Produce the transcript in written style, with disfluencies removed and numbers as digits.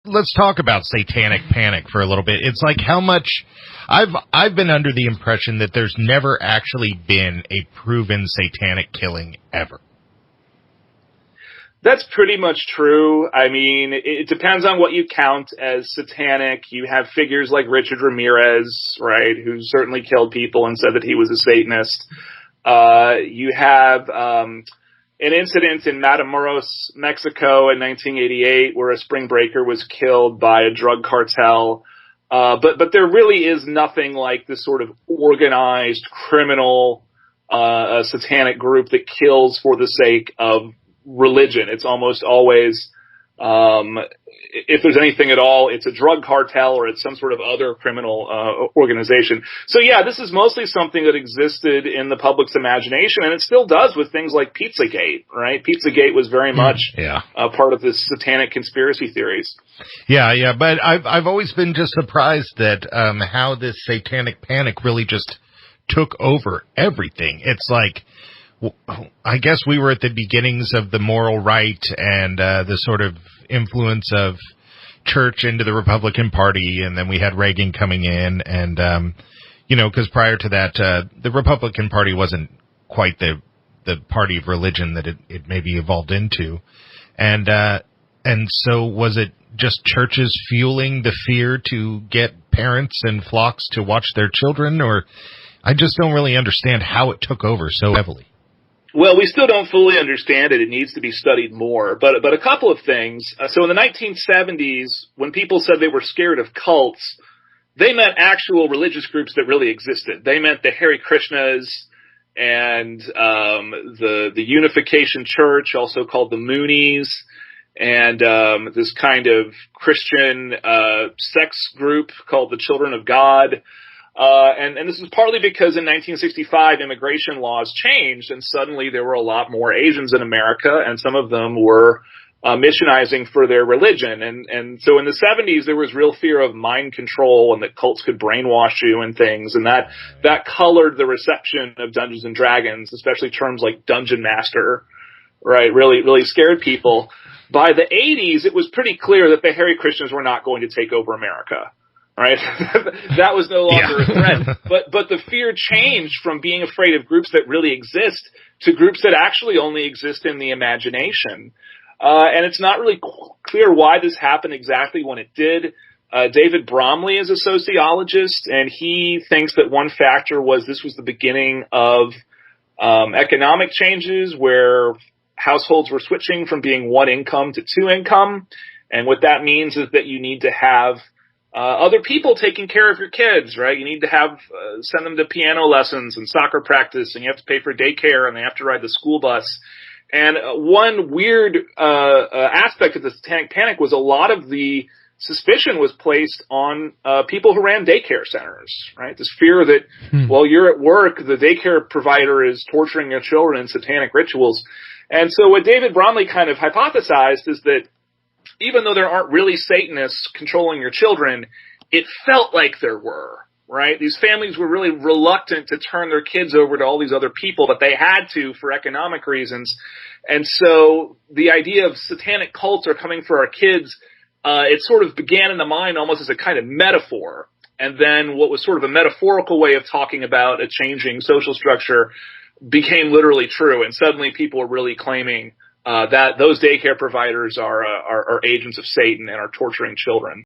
let's talk about Satanic Panic for a little bit. It's like how much I've been under the impression that there's never actually been a proven satanic killing ever. That's pretty much true. I mean, it depends on what you count as satanic. You have figures like Richard Ramirez, right, who certainly killed people and said that he was a Satanist. You have an incident in Matamoros, Mexico in 1988 where a spring breaker was killed by a drug cartel. But there really is nothing like this sort of organized criminal satanic group that kills for the sake of religion. It's almost always, if there's anything at all, it's a drug cartel or it's some sort of other criminal organization. So yeah, this is mostly something that existed in the public's imagination, and it still does with things like Pizzagate, right? Pizzagate was very much part of this satanic conspiracy theories. Yeah, but I've always been just surprised that how this Satanic Panic really just took over everything. It's like, I guess we were at the beginnings of the moral right and the sort of influence of church into the Republican Party, and then we had Reagan coming in, and because prior to that, the Republican Party wasn't quite the party of religion that it maybe evolved into, and so was it just churches fueling the fear to get parents and flocks to watch their children, or I just don't really understand how it took over so heavily. Well, we still don't fully understand it. It needs to be studied more. But a couple of things. So in the 1970s, when people said they were scared of cults, they meant actual religious groups that really existed. They meant the Hare Krishnas and the Unification Church, also called the Moonies, and this kind of Christian sex group called the Children of God. And this is partly because in 1965 immigration laws changed, and suddenly there were a lot more Asians in America, and some of them were missionizing for their religion. And so in the 70s there was real fear of mind control and that cults could brainwash you and things, and that colored the reception of Dungeons and Dragons, especially terms like Dungeon Master, right? Really scared people. By the 80s, it was pretty clear that the Hare Krishnas were not going to take over America. Right? That was no longer a threat. But the fear changed from being afraid of groups that really exist to groups that actually only exist in the imagination. And it's not really clear why this happened exactly when it did. David Bromley is a sociologist, and he thinks that one factor was this was the beginning of economic changes where households were switching from being one income to two income. And what that means is that you need to have other people taking care of your kids, right? You need to have send them to piano lessons and soccer practice, and you have to pay for daycare, and they have to ride the school bus. And one weird aspect of the Satanic Panic was a lot of the suspicion was placed on people who ran daycare centers, right? This fear that while you're at work, the daycare provider is torturing your children in satanic rituals. And so what David Bromley kind of hypothesized is that even though there aren't really Satanists controlling your children, it felt like there were, right? These families were really reluctant to turn their kids over to all these other people, but they had to for economic reasons. And so the idea of satanic cults are coming for our kids, it sort of began in the mind almost as a kind of metaphor. And then what was sort of a metaphorical way of talking about a changing social structure became literally true. And suddenly people are really claiming that those daycare providers are agents of Satan and are torturing children.